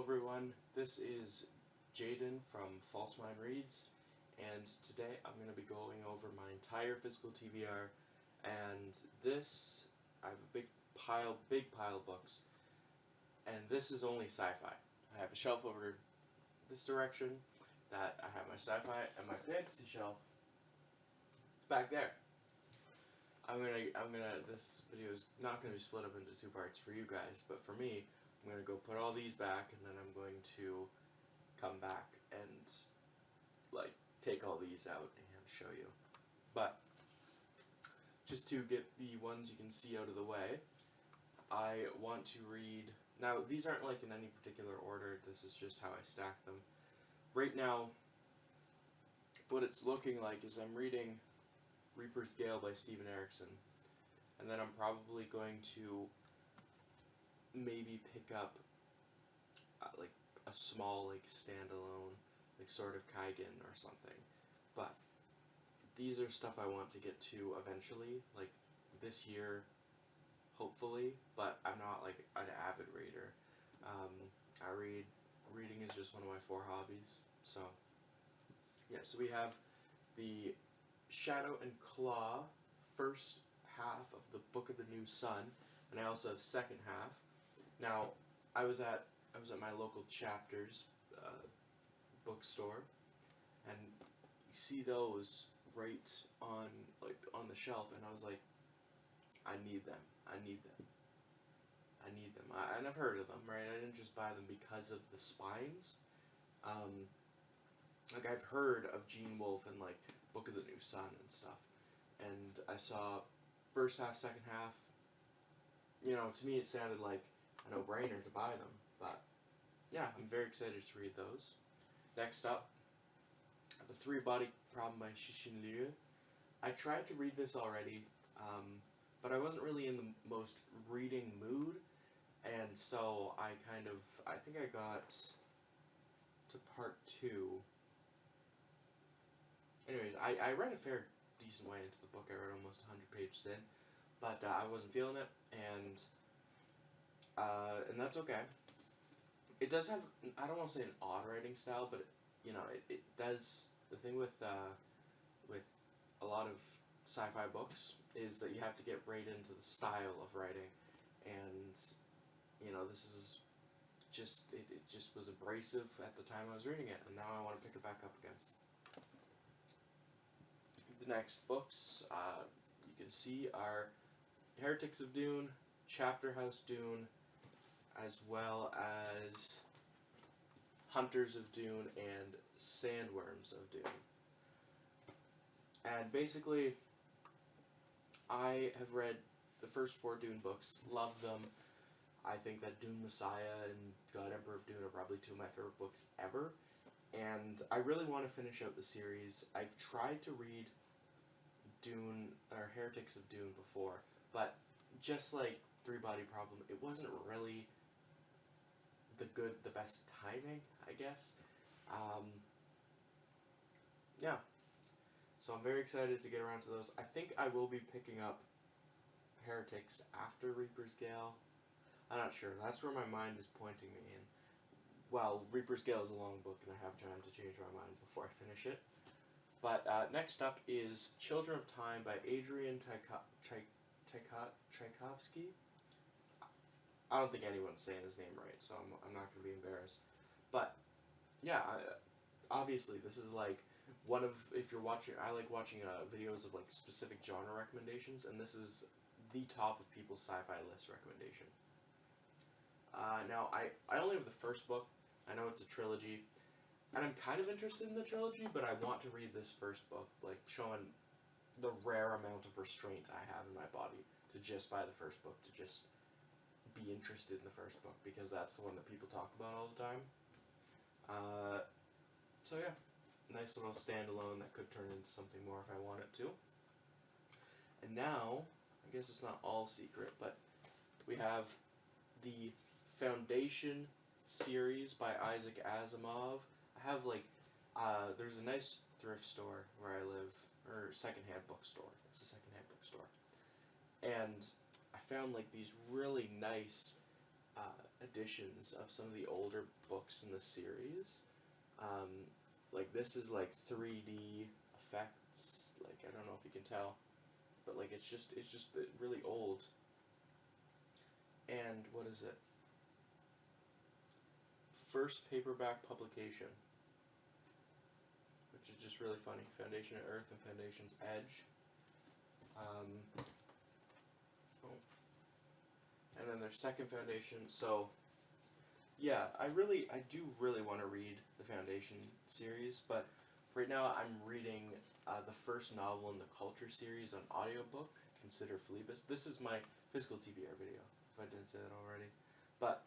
everyone, this is Jaden from False Mind Reads, and today I'm going to be going over my entire physical TBR, and I have a big pile of books, and this is only sci-fi. I have a shelf over this direction that I have my sci-fi, and my fantasy shelf is back there. This video is not gonna be split up into two parts for you guys, but for me, I'm gonna go put all these back, and then I'm going to come back and take all these out and show you. But just to get the ones you can see out of the way, I want to read. Now these aren't in any particular order. This is just how I stack them. Right now, what it's looking like is I'm reading Reaper's Gale by Steven Erikson, and then I'm probably going to maybe pick up a small standalone sort of Kaigen or something. But these are stuff I want to get to eventually, this year, hopefully. But I'm not an avid reader. Reading is just one of my 4 hobbies. So yeah, so we have the Shadow and Claw first half of the Book of the New Sun, and I also have second half. Now, I was at my local Chapters bookstore, and you see those right on the shelf, and I was like, I need them. I never heard of them, right? I didn't just buy them because of the spines. I've heard of Gene Wolfe and Book of the New Sun and stuff, and I saw first half, second half. To me it sounded like a no-brainer to buy them, but yeah, I'm very excited to read those. Next up, The Three-Body Problem by Cixin Liu. I tried to read this already, but I wasn't really in the most reading mood, and so I think I got to part 2. Anyways, I read a fair decent way into the book. I read almost 100 pages in, but I wasn't feeling it, and that's okay. It does have, I don't want to say an odd writing style, but it does. The thing with a lot of sci-fi books is that you have to get right into the style of writing, and this is just it just was abrasive at the time I was reading it, and now I want to pick it back up again. The next books you can see are Heretics of Dune, Chapter House Dune, as well as Hunters of Dune and Sandworms of Dune. And basically, I have read the first 4 Dune books, loved them. I think that Dune Messiah and God Emperor of Dune are probably 2 of my favorite books ever, and I really want to finish out the series. I've tried to read Dune or Heretics of Dune before, but just like Three-Body Problem, it wasn't really the best timing, I guess. Yeah. So I'm very excited to get around to those. I think I will be picking up Heretics after Reaper's Gale. I'm not sure. That's where my mind is pointing me in. Well, Reaper's Gale is a long book, and I have time to change my mind before I finish it. But next up is Children of Time by Adrian Tchaikovsky. I don't think anyone's saying his name right, so I'm not going to be embarrassed. But yeah, obviously this is one of, if you're watching, I like watching videos of specific genre recommendations, and this is the top of people's sci-fi list recommendation. Now I only have the first book. I know it's a trilogy, and I'm kind of interested in the trilogy, but I want to read this first book, showing the rare amount of restraint I have in my body to just buy the first book, to just be interested in the first book, because that's the one that people talk about all the time. So yeah, nice little standalone that could turn into something more if I want it to. And now, I guess it's not all secret, but we have the Foundation series by Isaac Asimov. I have there's a nice thrift store where I live, or secondhand bookstore. It's a secondhand bookstore, and I found these really nice editions of some of the older books in the series. Like this is like 3D effects. Like I don't know if you can tell, but like it's just really old. And what is it? First paperback publication, which is just really funny. Foundation of Earth and Foundation's Edge. And then their second Foundation. So, yeah, I do really want to read the Foundation series, but right now I'm reading the first novel in the Culture series on audiobook, Consider Phlebas. This is my physical TBR video, if I didn't say that already. But,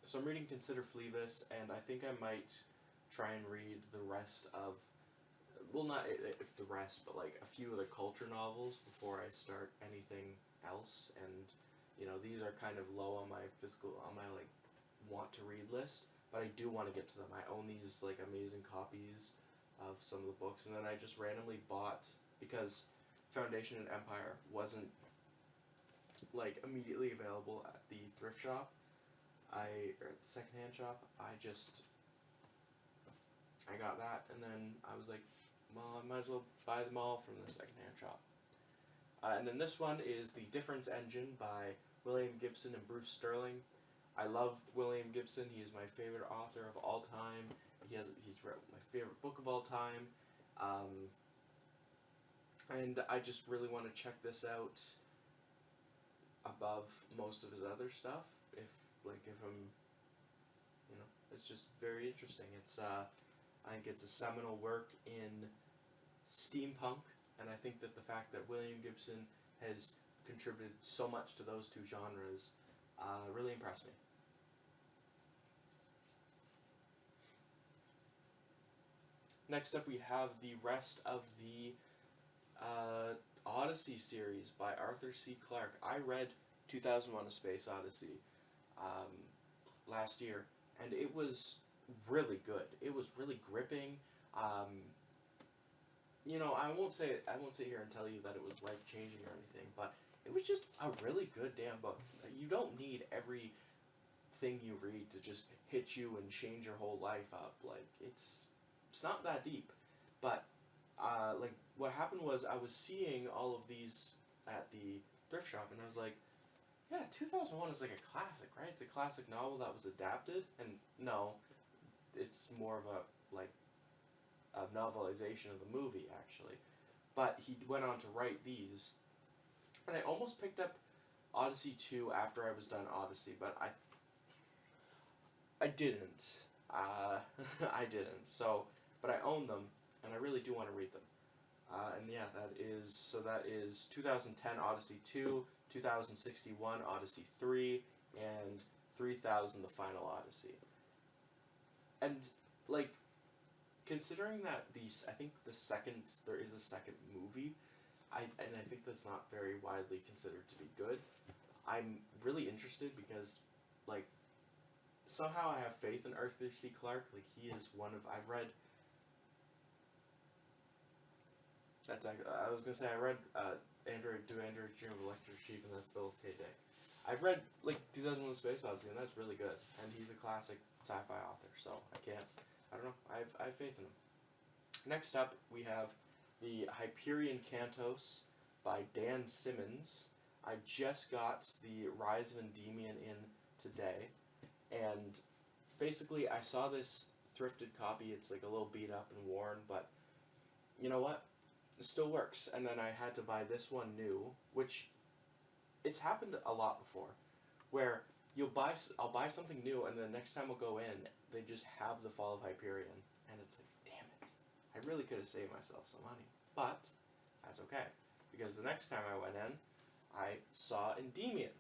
so I'm reading Consider Phlebas, and I think I might try and read the rest of, well, not if the rest, but like a few of the Culture novels before I start anything else. And you know, these are kind of low on my like want to read list, but I do want to get to them. I own these like amazing copies of some of the books, and then I just randomly bought, because Foundation and Empire wasn't like immediately available at the thrift shop, or at the secondhand shop. I got that, and then I was like, well, I might as well buy them all from the secondhand shop. And then this one is The Difference Engine by William Gibson and Bruce Sterling. I love William Gibson. He is my favorite author of all time. He's wrote my favorite book of all time. And I just really want to check this out above most of his other stuff. If I'm, you know, it's just very interesting. I think it's a seminal work in steampunk. And I think that the fact that William Gibson has contributed so much to those two genres really impressed me. Next up, we have the rest of the Odyssey series by Arthur C. Clarke. I read 2001: A Space Odyssey last year, and it was really good. It was really gripping. You know, I won't sit here and tell you that it was life-changing or anything, but it was just a really good damn book. You don't need everything you read to just hit you and change your whole life up. Like, it's not that deep. But, like, what happened was I was seeing all of these at the thrift shop, and I was like, yeah, 2001 is like a classic, right? It's a classic novel that was adapted, and no, it's more of a novelization of the movie, actually. But he went on to write these, and I almost picked up Odyssey 2 after I was done Odyssey, but I didn't. I didn't. So, but I own them, and I really do want to read them. And yeah, that is 2010 Odyssey 2, 2061 Odyssey 3, and 3000 The Final Odyssey. And, like, considering that I think there is a second movie, I think that's not very widely considered to be good. I'm really interested because, like, somehow I have faith in Arthur C. Clarke. Like, he is I've read. I was gonna say I read Android's Dream of Electric Sheep, and that's Philip K. Dick. I've read like 2001: Space Odyssey, and that's really good. And he's a classic sci-fi author, so I don't know. I have faith in him. Next up, we have the Hyperion Cantos by Dan Simmons. I just got the Rise of Endymion in today, and basically I saw this thrifted copy. It's like a little beat up and worn, but you know what? It still works. And then I had to buy this one new, which it's happened a lot before, where I'll buy something new, and the next time we'll go in, they just have the Fall of Hyperion, and it's like, damn it. I really could have saved myself some money, but that's okay, because the next time I went in, I saw Endymion,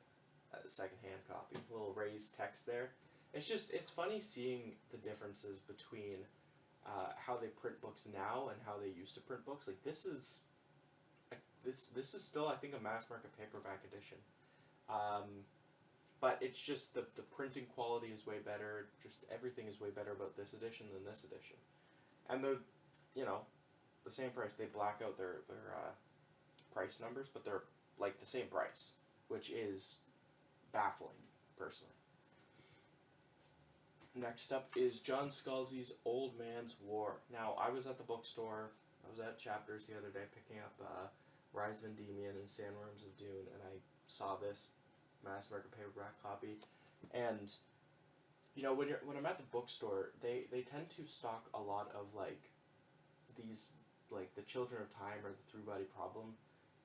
a second-hand copy, a little raised text there. It's funny seeing the differences between how they print books now and how they used to print books. Like, this is still, I think, a mass market paperback edition. But it's just the printing quality is way better. Just everything is way better about this edition than this edition. And they're, you know, the same price. They black out their price numbers, but they're like the same price, which is baffling, personally. Next up is John Scalzi's Old Man's War. Now, I was at the bookstore, I was at Chapters the other day picking up Rise of Endymion and Sandworms of Dune, and I saw this mass market paperback copy. And, you know, when I'm at the bookstore, they tend to stock a lot of, like, these, like, the Children of Time or the Three Body Problem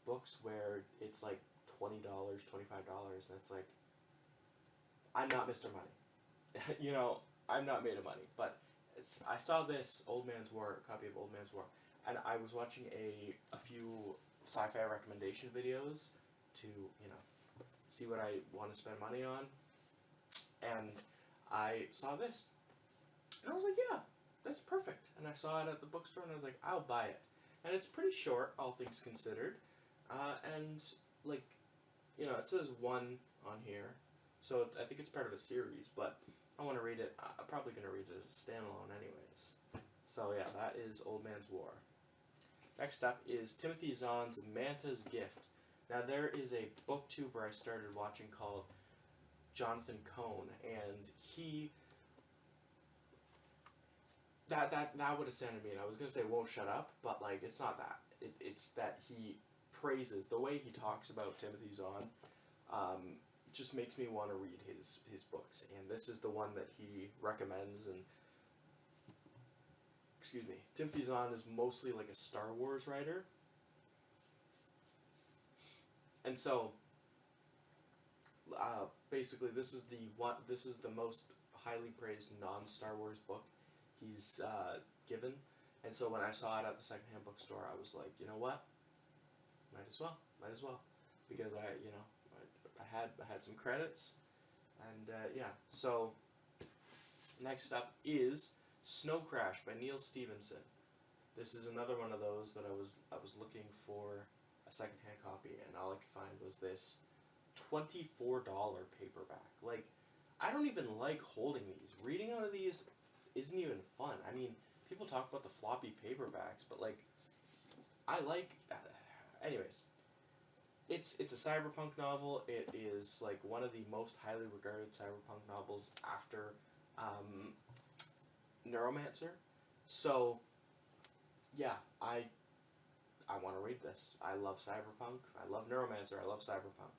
books where it's, like, $20, $25, and it's like, I'm not Mr. Money. You know, I'm not made of money, but I saw this Old Man's War, copy of Old Man's War, and I was watching a few sci-fi recommendation videos to, you know, see what I want to spend money on, and I saw this, and I was like, yeah, that's perfect, and I saw it at the bookstore, and I was like, I'll buy it, and it's pretty short, all things considered, and, like, you know, it says 1 on here, so I think it's part of a series, but I want to read it. I'm probably going to read it as a standalone anyways. So yeah, that is Old Man's War. Next up is Timothy Zahn's Manta's Gift. Now there is a booktuber I started watching called Jonathan Cohn, and he... That would have sounded mean. I was going to say won't shut up, but like it's not that. It's that he praises, the way he talks about Timothy Zahn, just makes me want to read his books, and this is the one that he recommends. And excuse me, Timothy Zahn is mostly like a Star Wars writer, and so basically this is the most highly praised non-Star Wars book he's given, and so when I saw it at the secondhand bookstore, I was like, you know what, might as well, because I had some credits. And yeah, so next up is Snow Crash by Neil Stevenson. This is another one of those that I was looking for a secondhand copy, and all I could find was this $24 paperback. Like, I don't even like holding these. Reading out of these isn't even fun. I mean, people talk about the floppy paperbacks, but like, I like... anyways. It's a cyberpunk novel. It is like one of the most highly regarded cyberpunk novels after Neuromancer. So yeah, I want to read this. I love cyberpunk. I love Neuromancer. I love cyberpunk.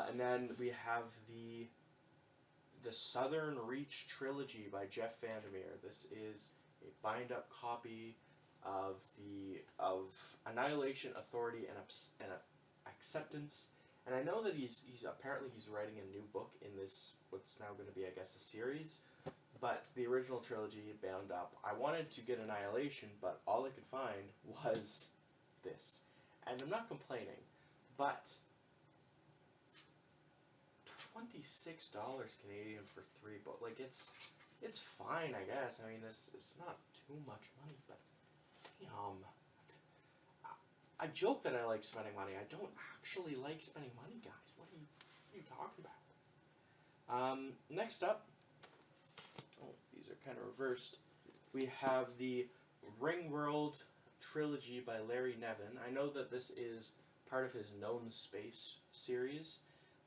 And then we have the Southern Reach trilogy by Jeff Vandermeer. This is a bind up copy of Annihilation, Authority, and Acceptance, and I know that he's writing a new book in this, what's now going to be, I guess, a series, but the original trilogy bound up. I wanted to get Annihilation, but all I could find was this, and I'm not complaining, but $26 Canadian for 3 books, like, it's fine, I guess. I mean, it's not too much money, but I joke that I like spending money. I don't actually like spending money, guys. What are you talking about? Next up, these are kind of reversed. We have the Ringworld trilogy by Larry Nevin. I know that this is part of his Known Space series,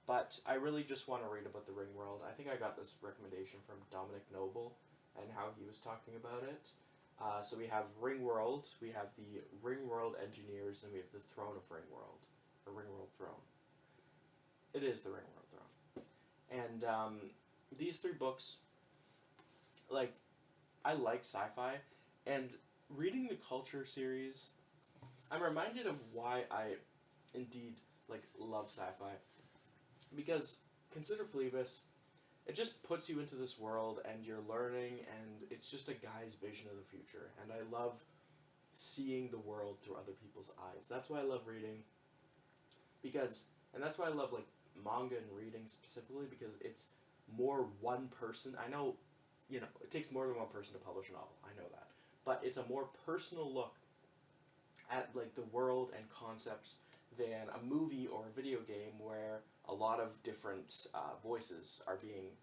but I really just want to read about the Ringworld. I think I got this recommendation from Dominic Noble and how he was talking about it. So we have Ringworld, we have the Ringworld Engineers, and we have the Throne of Ringworld, or Ringworld Throne. It is the Ringworld Throne. And these 3 books, like, I like sci-fi, and reading the Culture series, I'm reminded of why I indeed, like, love sci-fi. Because, consider Phoebus, it just puts you into this world, and you're learning, and it's just a guy's vision of the future. And I love seeing the world through other people's eyes. That's why I love reading. And that's why I love, like, manga and reading specifically, because it's more one person. I know, it takes more than one person to publish a novel. I know that. But it's a more personal look at, like, the world and concepts than a movie or a video game where a lot of different voices are being,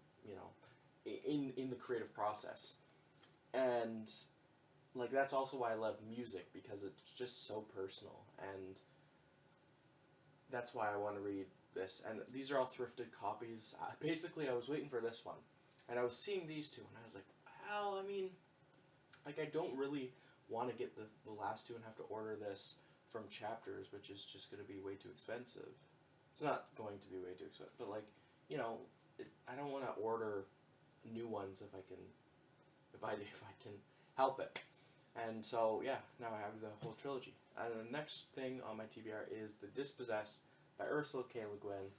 in the creative process. And, like, that's also why I love music, because it's just so personal, and that's why I want to read this. And these are all thrifted copies. Basically, I was waiting for this one. And I was seeing these two, and I was like, well, I mean, like, I don't really want to get the last two and have to order this from Chapters, which is just going to be way too expensive. It's not going to be way too expensive, but, like, you know, I don't want to order new ones if I can, if I can help it. And so, yeah, now I have the whole trilogy. And the next thing on my TBR is The Dispossessed by Ursula K. Le Guin.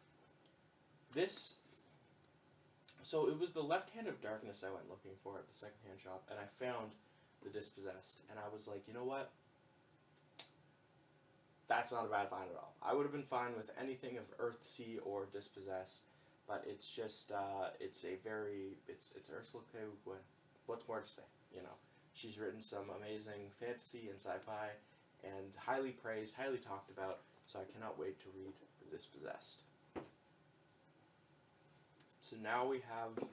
This, so it was The Left Hand of Darkness I went looking for at the secondhand shop, and I found The Dispossessed, and I was like, you know what? That's not a bad find at all. I would have been fine with anything of Earthsea or Dispossessed, but it's just, it's Ursula K. Le Guin. What's more to say, you know? She's written some amazing fantasy and sci-fi, and highly praised, highly talked about, so I cannot wait to read The Dispossessed. So now we have,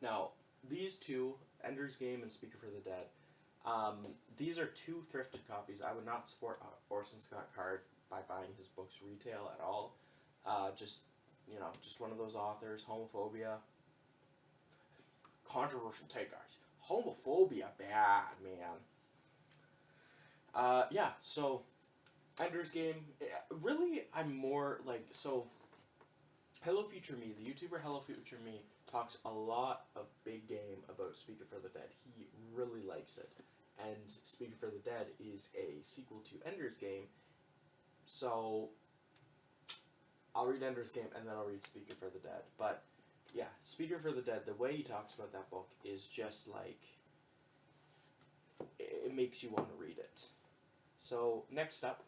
now these two, Ender's Game and Speaker for the Dead, these are two thrifted copies. I would not support Orson Scott Card by buying his books retail at all. Just, you know, just one of those authors, homophobia. Controversial take, guys. Homophobia, bad, man. Yeah, so, Ender's Game, really, I'm more, like, so, Hello Future Me, the YouTuber Hello Future Me, talks a lot of big game about Speaker for the Dead. He really likes it. And Speaker for the Dead is a sequel to Ender's Game, so I'll read Ender's Game and then I'll read Speaker for the Dead. But, yeah, Speaker for the Dead, the way he talks about that book is just like, it makes you want to read it. So, next up,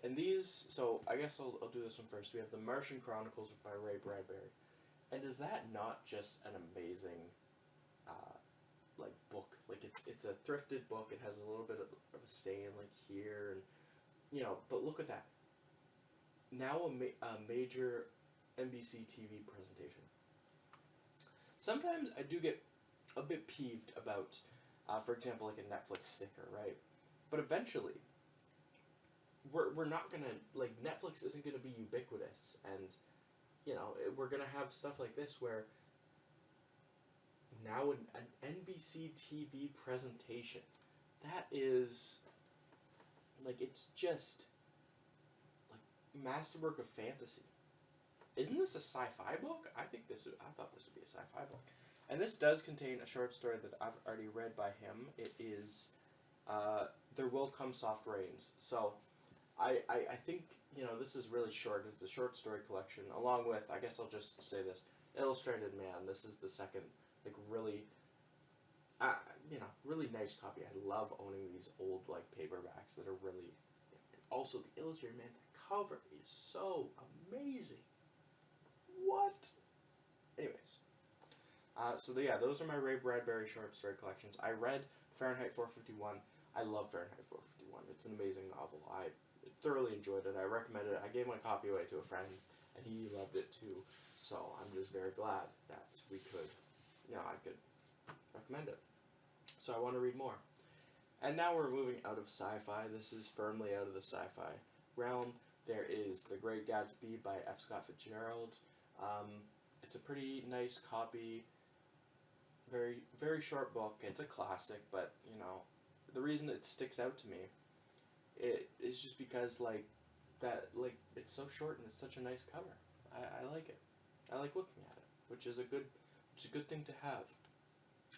and these, so I guess I'll do this one first. We have The Martian Chronicles by Ray Bradbury. And is that not just an amazing, like, book? Like, it's a thrifted book. It has a little bit of a stain, like, here, and, you know, but look at that. Now a major NBC TV presentation. Sometimes I do get a bit peeved about, for example, like a Netflix sticker, right? But eventually, we're not gonna, like, Netflix isn't gonna be ubiquitous, and, you know, we're gonna have stuff like this where now an NBC TV presentation, that is, like, it's just, like, masterwork of fantasy. Isn't this a sci-fi book? I thought this would be a sci-fi book. And this does contain a short story that I've already read by him. It is, There Will Come Soft Rains. So, I think, you know, this is really short. It's a short story collection, along with, I guess I'll just say this, Illustrated Man. This is the second, like, really, you know, really nice copy. I love owning these old, like, paperbacks that are really, also the Illustrated Man, the cover is so amazing. What? Anyways. So yeah, those are my Ray Bradbury short story collections. I read Fahrenheit 451. I love Fahrenheit 451. It's an amazing novel. I thoroughly enjoyed it. I recommend it. I gave my copy away to a friend, and he loved it too. So I'm just very glad that we could, you know, I could recommend it. So I want to read more. And now we're moving out of sci-fi. This is firmly out of the sci-fi realm. There is The Great Gatsby by F. Scott Fitzgerald. It's a pretty nice copy. Very, very short book. It's a classic, but, you know, the reason it sticks out to me, it is just because, like, that, like, it's so short and it's such a nice cover. I like it. I like looking at it, which is a good thing to have.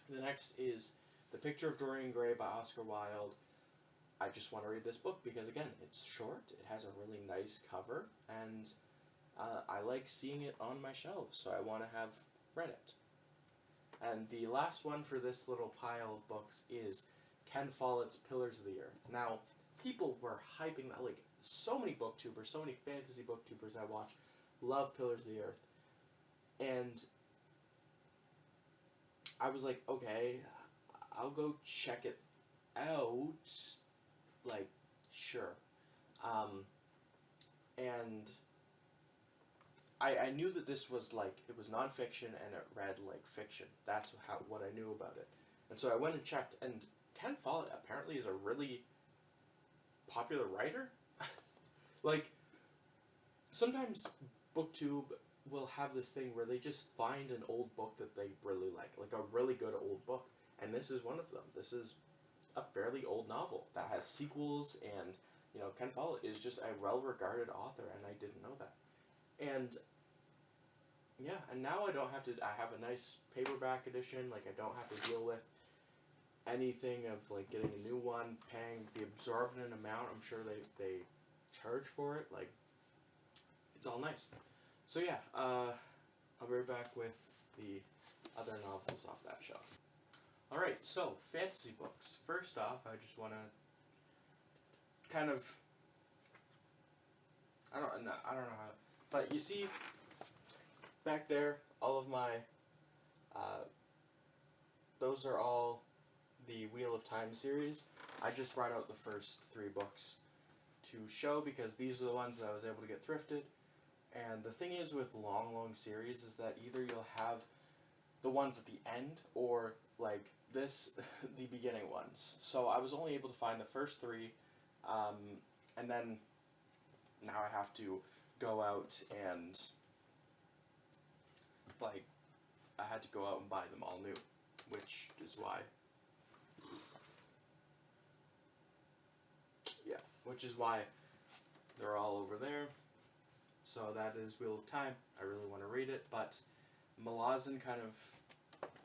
The next is The Picture of Dorian Gray by Oscar Wilde. I just want to read this book because, again, it's short, it has a really nice cover, and I like seeing it on my shelves, so I want to have read it. And the last one for this little pile of books is Ken Follett's Pillars of the Earth. Now, people were hyping that, like, so many booktubers, so many fantasy booktubers I watch love Pillars of the Earth. And I was like, okay, I'll go check it out. Like, sure. And I knew that this was, like, it was nonfiction and it read like fiction. That's what I knew about it. And so I went and checked, and Ken Follett apparently is a really popular writer. Like, sometimes BookTube will have this thing where they just find an old book that they really like a really good old book, and this is one of them. This is a fairly old novel that has sequels, and Ken Follett is just a well-regarded author, and I didn't know that. And yeah, and now I don't have to. I have a nice paperback edition. Like, I don't have to deal with anything of like getting a new one, paying the exorbitant amount I'm sure they charge for it. Like, it's all nice. So yeah, I'll be right back with the other novels off that shelf. Alright, so fantasy books. First off, I just want to kind of, I don't know how, but you see back there, all of my, those are all the Wheel of Time series. I just brought out the first 3 books to show because these are the ones that I was able to get thrifted. And the thing is with long series is that either you'll have the ones at the end or like this, the beginning ones. So I was only able to find the first 3, and then now I have to go out and like I had to go out and buy them all new, which is why. Yeah, which is why they're all over there. So that is Wheel of Time. I really want to read it, but Malazan kind of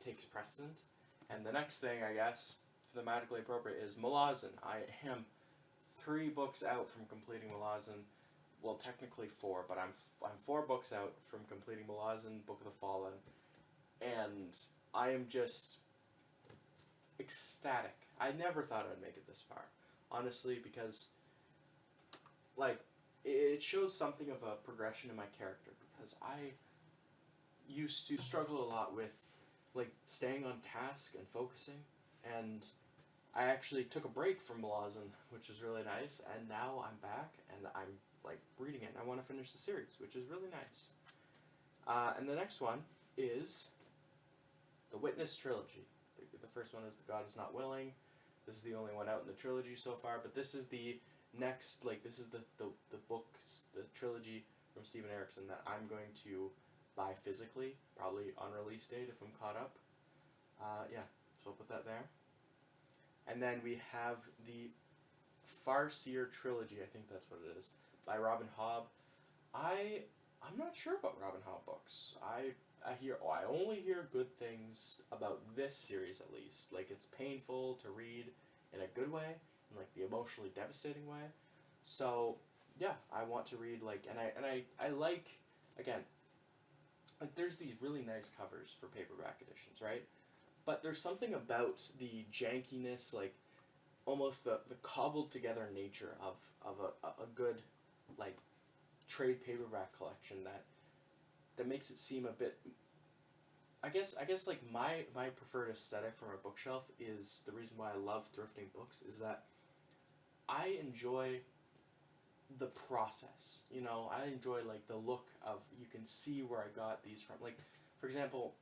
takes precedent. And the next thing, I guess, thematically appropriate is Malazan. I am 3 books out from completing Malazan. Well, technically 4, but I'm 4 books out from completing Malazan, Book of the Fallen. And I am just ecstatic. I never thought I'd make it this far, honestly, because like it shows something of a progression in my character, because I used to struggle a lot with like staying on task and focusing, and I actually took a break from Malazan, which was really nice, and now I'm back and I'm like reading it and I want to finish the series, which is really nice. And the next one is the Witness trilogy. The first one is The God Is Not Willing. This is the only one out in the trilogy so far, but this is the next, like, this is the books, the trilogy from Steven Erikson that I'm going to buy physically, probably on release date if I'm caught up. Yeah, so I'll put that there. And then we have the Farseer trilogy, I think that's what it is, by Robin Hobb. I'm not sure about Robin Hobb books. I only hear good things about this series, at least. Like, it's painful to read in a good way, in like the emotionally devastating way. So yeah, I want to read, like, and I like, again, like, there's these really nice covers for paperback editions, right? But there's something about the jankiness, like almost the cobbled together nature of a good like trade paperback collection that makes it seem a bit. I guess like my preferred aesthetic from a bookshelf is the reason why I love thrifting books is that I enjoy the process. I enjoy like the look of, you can see where I got these from. Like, for example,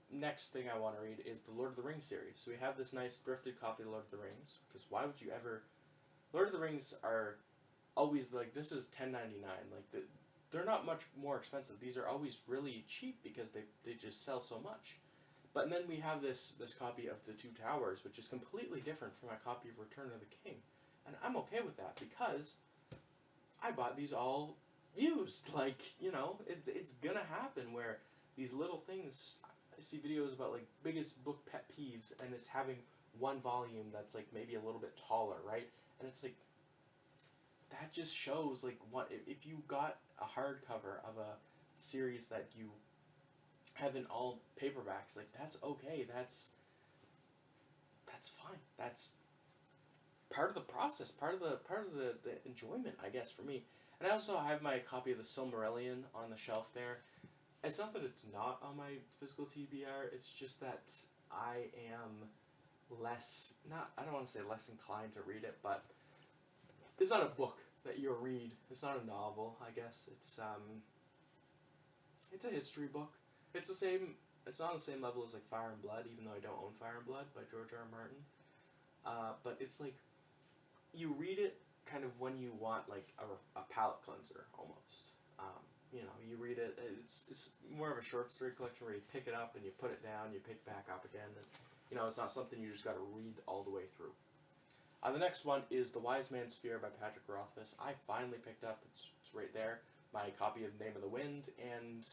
next thing I want to read is the Lord of the Rings series. So we have this nice thrifted copy of Lord of the Rings, because why would you ever? Lord of the Rings are always like, this is $10.99. Like, they're not much more expensive. These are always really cheap because they just sell so much. But then we have this copy of The Two Towers, which is completely different from my copy of Return of the King. And I'm okay with that because I bought these all used. Like, it's gonna happen where these little things, I see videos about like biggest book pet peeves, and it's having one volume that's like maybe a little bit taller, right? And it's like, that just shows like what, if you got a hardcover of a series that you have in all paperbacks, like, that's okay. That's fine. That's part of the process, part of the enjoyment, I guess, for me. And I also have my copy of the Silmarillion on the shelf there. It's not that it's not on my physical TBR, it's just that I am I don't want to say less inclined to read it, but it's not a book that you'll read. It's not a novel, I guess. It's a history book. It's not on the same level as like Fire and Blood, even though I don't own Fire and Blood by George R. R. Martin. But it's like, you read it kind of when you want like a palate cleanser, almost. you know, you read it. It's more of a short story collection where you pick it up and you put it down, you pick back up again, and you know, it's not something you just got to read all the way through. The next one is The Wise Man's Fear by Patrick Rothfuss. I finally picked up, it's right there, my copy of Name of the Wind, and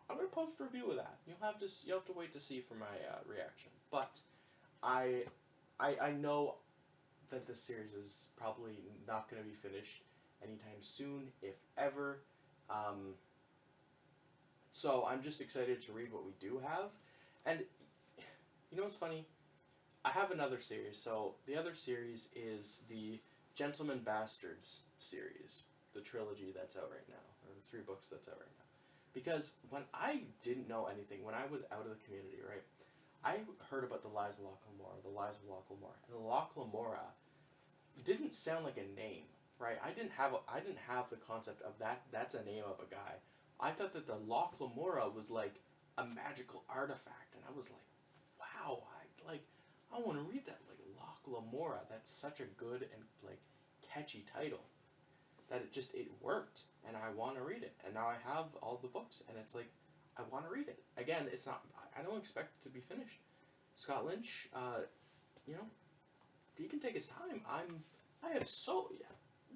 I'm going to post a review of that. You'll have to wait to see for my reaction. But I know that this series is probably not going to be finished anytime soon, if ever. So I'm just excited to read what we do have. And you know what's funny? I have another series. So the other series is the Gentleman Bastards series, the trilogy that's out right now, or the 3 books that's out right now. Because when I didn't know anything, when I was out of the community, right, I heard about the Lies of Loch Lamora, the Lies of Loch Lamora, and Loch Lamora didn't sound like a name, right? I didn't have the concept of that. That's a name of a guy. I thought that the Loch Lamora was like a magical artifact, and I was like, wow, I want to read that. Like Loch Lamora, that's such a good and like catchy title that it worked, and I want to read it. And now I have all the books, and it's like I want to read it again. It's not. I don't expect it to be finished. Scott Lynch, you know, he can take his time.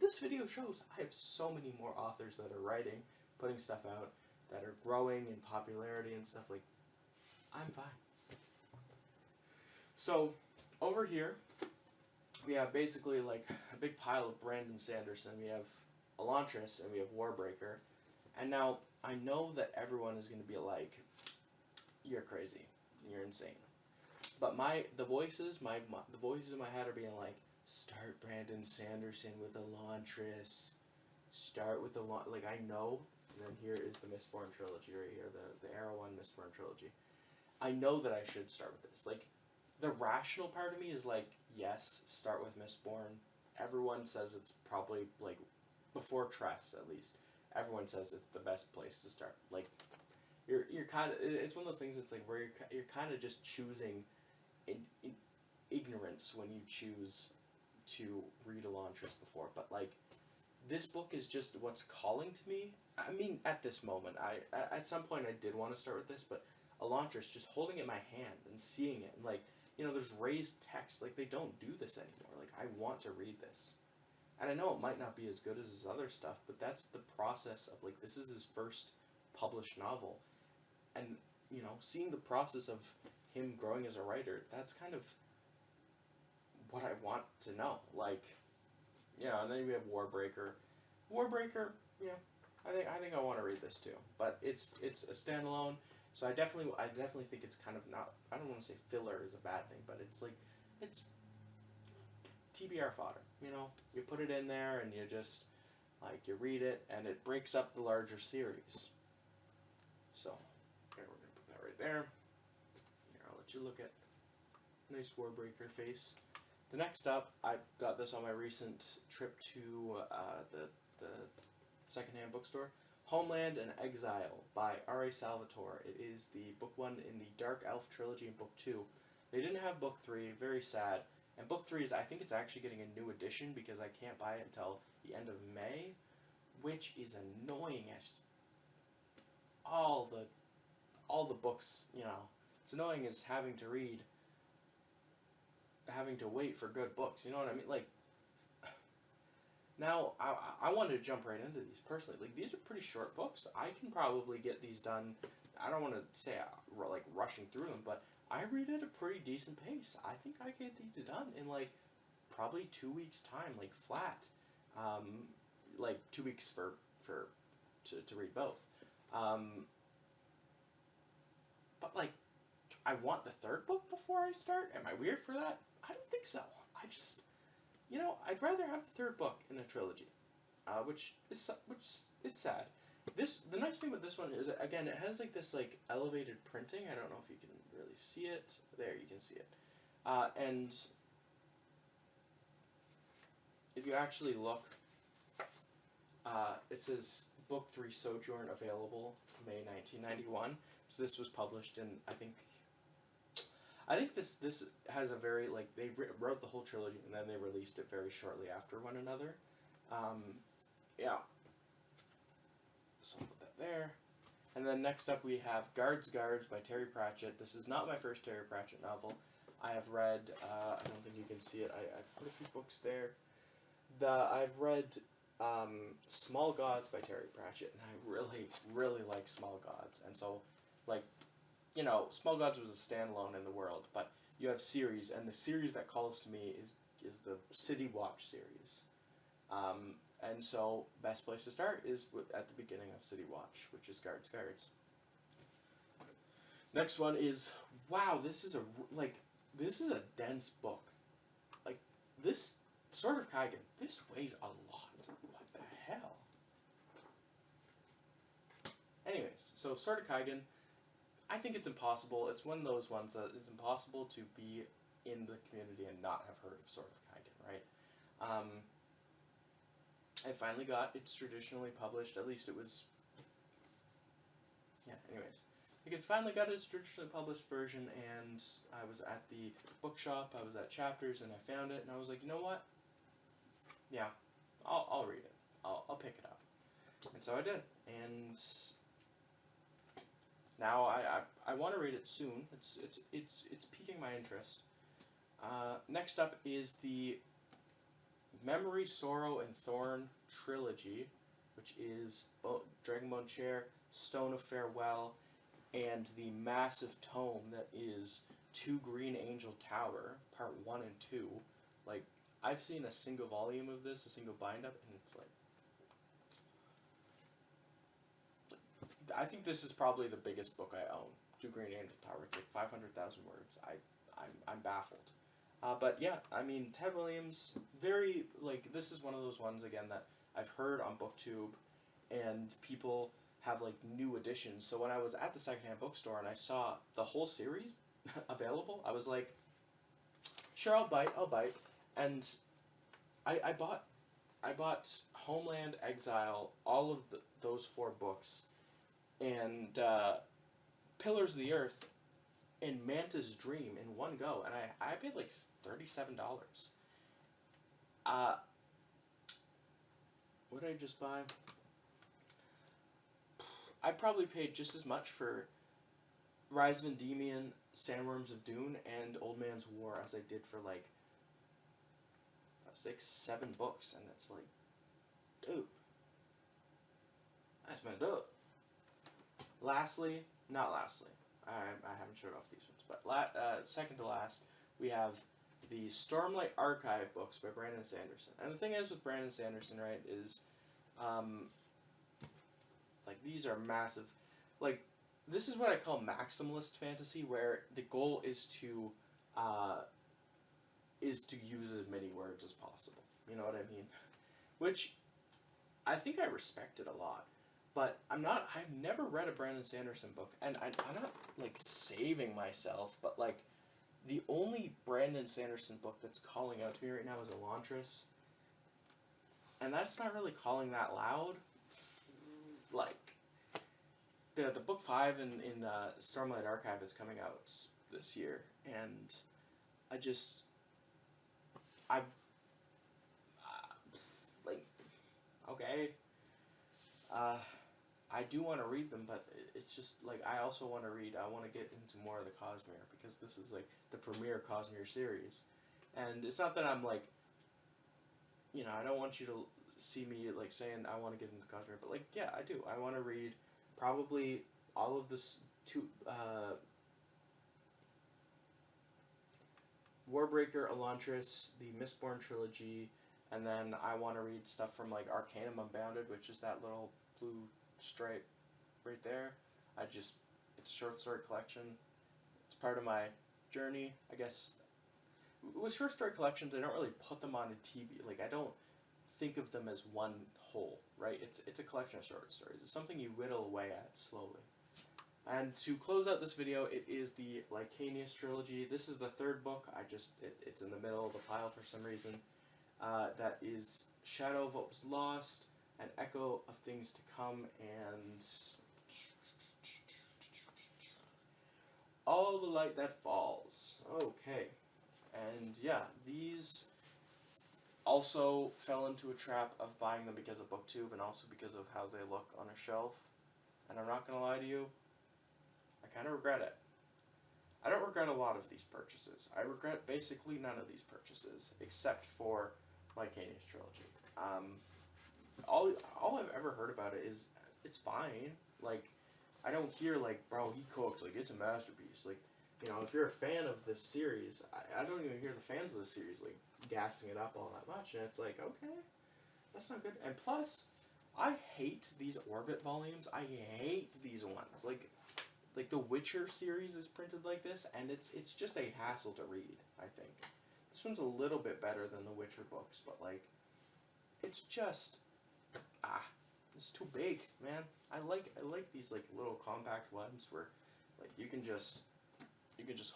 This video shows I have so many more authors that are writing, putting stuff out, that are growing in popularity and stuff. Like, I'm fine. So, over here, we have basically like a big pile of Brandon Sanderson. We have Elantris and we have Warbreaker. And now, I know that everyone is going to be like, you're crazy. You're insane. But the voices in my head are being like, start Brandon Sanderson with Elantris. Start with like, I know. And then here is the Mistborn trilogy right here, the Arrow 1 Mistborn trilogy. I know that I should start with this. Like, the rational part of me is like, yes, start with Mistborn. Everyone says it's probably, like, before Tress, at least, everyone says it's the best place to start. Like, you're kind of, it's one of those things that's like, where you're kind of just choosing in ignorance when you choose to read Elantris before. But, like, this book is just what's calling to me. I mean, at this moment, at some point I did want to start with this, but Elantris, just holding it in my hand and seeing it, and like, you know, there's raised text, like, they don't do this anymore. Like, I want to read this. And I know it might not be as good as his other stuff, but that's the process of, like, this is his first published novel. And, you know, seeing the process of him growing as a writer, that's kind of what I want to know. Like, yeah, and then we have Warbreaker. Warbreaker, yeah, I think I want to read this too. But it's a standalone, so I definitely think it's kind of not, I don't want to say filler is a bad thing, but it's like, it's TBR fodder, you know? You put it in there and you just, like, you read it and it breaks up the larger series. So, here, we're going to put that right there. Here, I'll let you look at nice Warbreaker face. The next up, I got this on my recent trip to the secondhand bookstore. Homeland and Exile by R.A. Salvatore. It is the book 1 in the Dark Elf trilogy and book 2. They didn't have book 3, very sad. And book 3 is, I think it's actually getting a new edition because I can't buy it until the end of May, which is annoying as all the books, you know. It's annoying as having to wait for good books, you know what I mean? Like, now, I wanted to jump right into these personally. Like, these are pretty short books. I can probably get these done. I don't want to say like rushing through them, but I read at a pretty decent pace. I think I get these done in like probably 2 weeks' time, like flat. Like 2 weeks to read both. But like, I want the third book before I start. Am I weird for that? I don't think so. I just, you know, I'd rather have the third book in a trilogy, which it's sad. The nice thing with this one is, again, it has like this like elevated printing. I don't know if you can really see it. There, you can see it. And if you actually look, it says Book 3 Sojourn available May 1991. So this was published in, I think this has a very, like, they wrote the whole trilogy and then they released it very shortly after one another. Yeah. there. And then next up we have Guards by Terry Pratchett. This is not my first Terry Pratchett novel. I have read, I don't think you can see it, I put a few books there. I've read Small Gods by Terry Pratchett, and I really, really like Small Gods. And so, like, you know, Small Gods was a standalone in the world, but you have series, and the series that calls to me is the City Watch series. And so, best place to start is at the beginning of City Watch, which is Guards. Next one is, wow, this is a dense book. Like, this, Sword of Kaigen, this weighs a lot. What the hell? Anyways, so Sword of Kaigen, I think it's impossible. It's one of those ones that is impossible to be in the community and not have heard of Sword of Kaigen, right? I finally got its traditionally published, at least it was, yeah, anyways. It finally got its traditionally published version, and I was at the bookshop, I was at Chapters, and I found it, and I was like, you know what? Yeah, I'll read it. I'll pick it up. And so I did, and now I want to read it soon. It's piquing my interest. Next up is the Memory, Sorrow, and Thorn trilogy, which is Dragonbone Chair, Stone of Farewell, and the massive tome that is Two Green Angel Tower, part 1 and 2. Like, I've seen a single volume of this, a single bind-up, and it's like, I think this is probably the biggest book I own. Two Green Angel Tower. It's like 500,000 words. I'm baffled. But yeah, I mean, Ted Williams, very, like, this is one of those ones, again, that I've heard on BookTube, and people have, like, new editions. So when I was at the secondhand bookstore and I saw the whole series available, I was like, sure, I'll bite. And I bought Homeland, Exile, all of those 4 books, and Pillars of the Earth, and Manta's Dream in one go, and I paid like $37. What did I just buy? I probably paid just as much for Rise of Endymion, Sandworms of Dune, and Old Man's War as I did for like 6, 7 books, and it's like, dude, that's messed up. Not lastly, I haven't showed off these ones, but second to last, we have the Stormlight Archive books by Brandon Sanderson. And the thing is with Brandon Sanderson, right, is, like, these are massive, like, this is what I call maximalist fantasy, where the goal is to use as many words as possible. You know what I mean? Which I think I respect it a lot. But I've never read a Brandon Sanderson book, and I'm not, like, saving myself, but, like, the only Brandon Sanderson book that's calling out to me right now is Elantris, and that's not really calling that loud. Like, the book 5 in Stormlight Archive is coming out this year, and like, okay, I do want to read them, but it's just, like, I also want to get into more of the Cosmere, because this is, like, the premier Cosmere series. And it's not that I'm, like, you know, I don't want you to see me, like, saying I want to get into Cosmere, but, like, yeah, I do. I want to read probably all of this, Warbreaker, Elantris, the Mistborn trilogy, and then I want to read stuff from, like, Arcanum Unbounded, which is that little blue stripe right there. It's a short story collection. It's part of my journey, I guess. With short story collections, I don't really put them on a TV. Like, I don't think of them as one whole, right? It's a collection of short stories. It's something you whittle away at slowly. And to close out this video, it is the Lycanius trilogy. This is the 3rd book. It's in the middle of the pile for some reason. That is Shadow of What Was Lost, An Echo of Things to Come, and All the Light That Falls. Okay. And yeah, these also fell into a trap of buying them because of BookTube and also because of how they look on a shelf. and I'm not going to lie to you, I kind of regret it. I don't regret a lot of these purchases. I regret basically none of these purchases, except for my Canius trilogy. All I've ever heard about it is it's fine. Like, I don't hear like, bro, he cooked, like it's a masterpiece. Like, you know, if you're a fan of this series, I don't even hear the fans of the series like gassing it up all that much, and it's like, okay, that's not good. And plus, I hate these Orbit volumes. I hate these ones. Like the Witcher series is printed like this, and it's just a hassle to read, I think. This one's a little bit better than the Witcher books, but like, it's just, it's too big, man. I like these like little compact ones where like you can just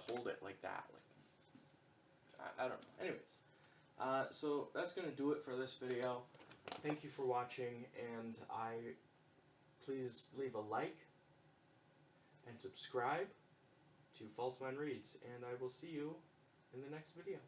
hold it like that. Like, I don't know. Anyways, so that's gonna do it for this video. Thank you for watching, and please leave a like and subscribe to False Mind Reads, and I will see you in the next video.